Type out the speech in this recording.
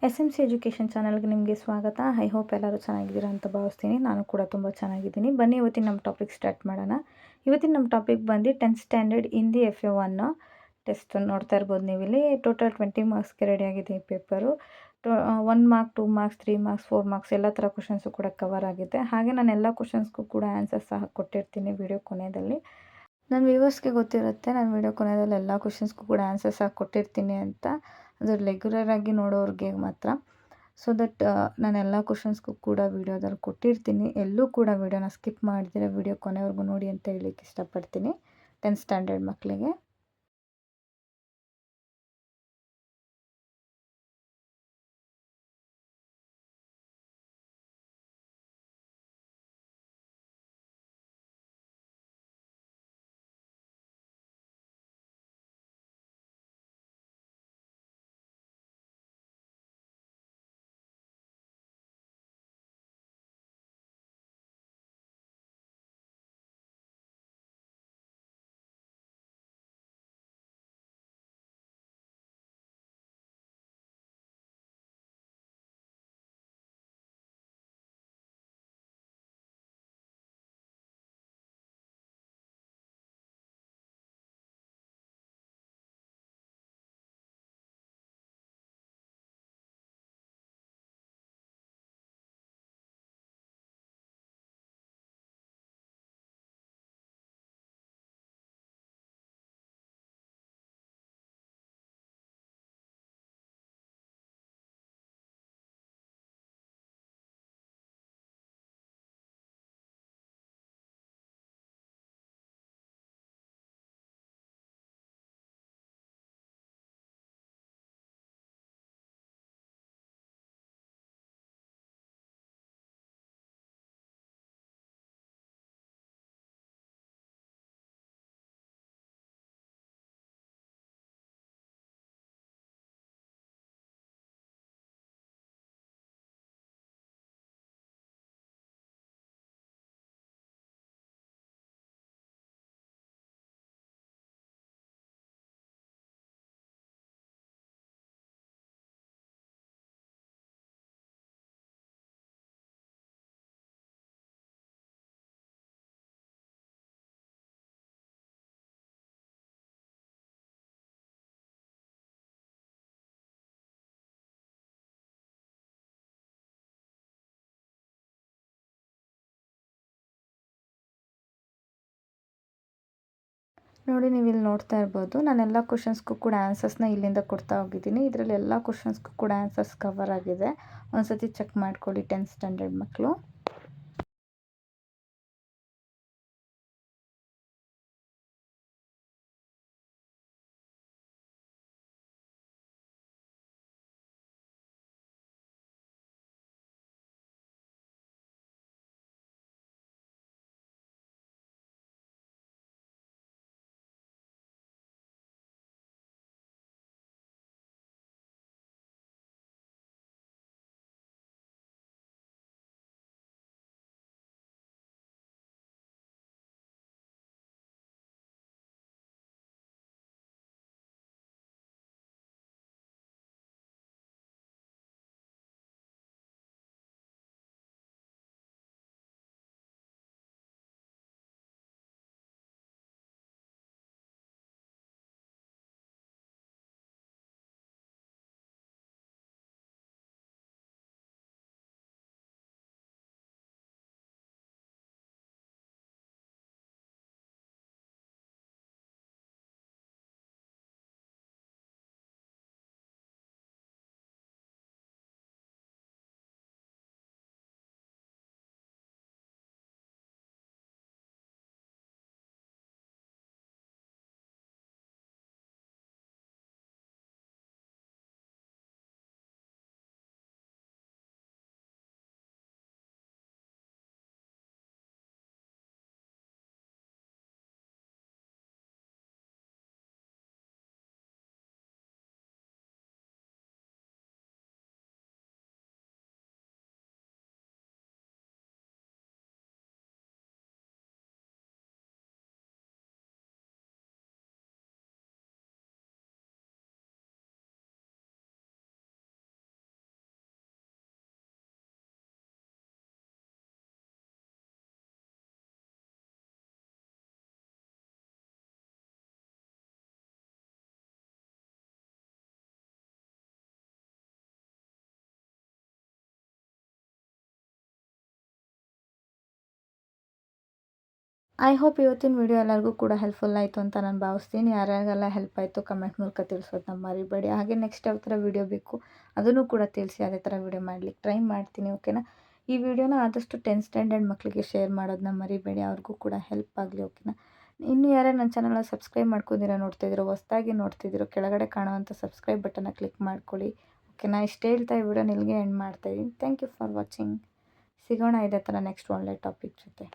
S M C education ಚಾನಲ್ಗೆ ನಿಮಗೆ ಸ್ವಾಗತ. ಐ ಹೋಪ್ ಎಲ್ಲರೂ ಚೆನ್ನಾಗಿದ್ದೀರಾ ಅಂತ ಭಾವಿಸ್ತೀನಿ. ನಾನು ಕೂಡ ತುಂಬ ಚೆನ್ನಾಗಿದ್ದೀನಿ. ಬನ್ನಿ ಇವತ್ತಿನ ನಮ್ಮ ಟಾಪಿಕ್ ಸ್ಟಾರ್ಟ್ ಮಾಡೋಣ. ಇವತ್ತಿನ ನಮ್ಮ ಟಾಪಿಕ್ ಬಂದು 10th standard Hindi FA1 test ನೋಡ್ತಾ ಇರ್ಬೋದು ನೀವು ಇಲ್ಲಿ. ಟೋಟಲ್ 20 ಮಾರ್ಕ್ಸ್ಗೆ ರೆಡಿ ಆಗಿದೆ ಈ paper. 1 mark, 2 marks, 3 marks, 4 marks ಎಲ್ಲ ಥರ ಕ್ವಶನ್ಸು ಕೂಡ ಕವರ್ ಆಗಿದೆ. ಹಾಗೆ ನಾನು ಎಲ್ಲ ಕ್ವಶನ್ಸ್ಗೂ ಕೂಡ ಆನ್ಸರ್ ಸಹ ಕೊಟ್ಟಿರ್ತೀನಿ ವಿಡಿಯೋ ಕೊನೆಯಲ್ಲಿ. ನನ್ನ ವ್ಯೂವರ್ಸ್ಗೆ ಗೊತ್ತಿರುತ್ತೆ ನಾನು ವಿಡಿಯೋ ಕೊನೆಯಲ್ಲಿ ಎಲ್ಲ ಕ್ವಶನ್ಸ್ಗೂ ಕೂಡ ಆನ್ಸರ್ಸ್ ಆಗಿ ಕೊಟ್ಟಿರ್ತೀನಿ ಅಂತ. ಅದು ರೆಗ್ಯುಲರ್ ಆಗಿ ನೋಡೋರಿಗೆ ಮಾತ್ರ. ಸೊ ದಟ್ ನಾನು ಎಲ್ಲ ಕ್ವಶನ್ಸ್ಗೂ ಕೂಡ ವಿಡಿಯೋದಲ್ಲಿ ಕೊಟ್ಟಿರ್ತೀನಿ. ಎಲ್ಲೂ ಕೂಡ ವಿಡಿಯೋನ ಸ್ಕಿಪ್ ಮಾಡಿದರೆ ವಿಡಿಯೋ ಕೊನೆವರೆಗೂ ನೋಡಿ ಅಂತ ಹೇಳಲಿಕ್ಕೆ ಇಷ್ಟಪಡ್ತೀನಿ 10th ಸ್ಟ್ಯಾಂಡರ್ಡ್ ಮಕ್ಕಳಿಗೆ. ನೋಡಿ ನೀವು ಇಲ್ಲಿ ನೋಡ್ತಾ ಇರ್ಬೋದು ನಾನೆಲ್ಲ ಕ್ವಶನ್ಸ್ಗೂ ಕೂಡ ಆನ್ಸರ್ಸ್ನ ಇಲ್ಲಿಂದ ಕೊಡ್ತಾ ಹೋಗಿದ್ದೀನಿ. ಇದರಲ್ಲಿ ಎಲ್ಲ ಕ್ವಶನ್ಸ್ಗೂ ಕೂಡ ಆನ್ಸರ್ಸ್ ಕವರ್ ಆಗಿದೆ. ಒಂದ್ಸತಿ ಚೆಕ್ ಮಾಡ್ಕೊಳ್ಳಿ 10th ಸ್ಟ್ಯಾಂಡರ್ಡ್ ಮಕ್ಕಳು. ಐ ಹೋಪ್ ಇವತ್ತಿನ ವಿಡಿಯೋ ಎಲ್ಲರಿಗೂ ಕೂಡ ಹೆಲ್ಪ್ಫುಲ್ ಆಯಿತು ಅಂತ ನಾನು ಭಾವಿಸ್ತೀನಿ. ಯಾರ್ಯಾರಿಗೆಲ್ಲ ಹೆಲ್ಪ್ ಆಯಿತು ಕಮೆಂಟ್ ಮೂಲಕ ತಿಳಿಸೋದನ್ನ ಮರಿಬೇಡಿ. ಹಾಗೆ ನೆಕ್ಸ್ಟ್ ಯಾವ ಥರ ವಿಡಿಯೋ ಬೇಕು ಅದನ್ನು ಕೂಡ ತಿಳಿಸಿ, ಅದೇ ಥರ ವಿಡಿಯೋ ಮಾಡಲಿಕ್ಕೆ ಟ್ರೈ ಮಾಡ್ತೀನಿ. ಓಕೆನಾ? ಈ ವಿಡಿಯೋನ ಆದಷ್ಟು 10th ಸ್ಟ್ಯಾಂಡರ್ಡ್ ಮಕ್ಕಳಿಗೆ ಶೇರ್ ಮಾಡೋದನ್ನ ಮರಿಬೇಡಿ, ಅವ್ರಿಗೂ ಕೂಡ ಹೆಲ್ಪ್ ಆಗಲಿ. ಓಕೆನಾ? ಇನ್ನು ಯಾರ್ಯಾರು ನನ್ನ ಚಾನಲ್ನ ಸಬ್ಸ್ಕ್ರೈಬ್ ಮಾಡ್ಕೊಂಡಿರೋ ನೋಡ್ತಿದ್ದೀರೋ, ಹೊಸದಾಗಿ ನೋಡ್ತಿದ್ದೀರೋ, ಕೆಳಗಡೆ ಕಾಣುವಂಥ ಸಬ್ಸ್ಕ್ರೈಬ್ ಬಟನ್ನ ಕ್ಲಿಕ್ ಮಾಡ್ಕೊಳ್ಳಿ. ಓಕೆನಾ? ಇಷ್ಟು ಹೇಳ್ತಾ ಈ ವಿಡಿಯೋನ ಇಲ್ಲಿಗೆ ಎಂಡ್ ಮಾಡ್ತಾಯಿದ್ದೀನಿ. Thank you for watching. ಸಿಗೋಣ ಇದೇ ಥರ ನೆಕ್ಸ್ಟ್ ಒಳ್ಳೆ ಟಾಪಿಕ್ ಜೊತೆ.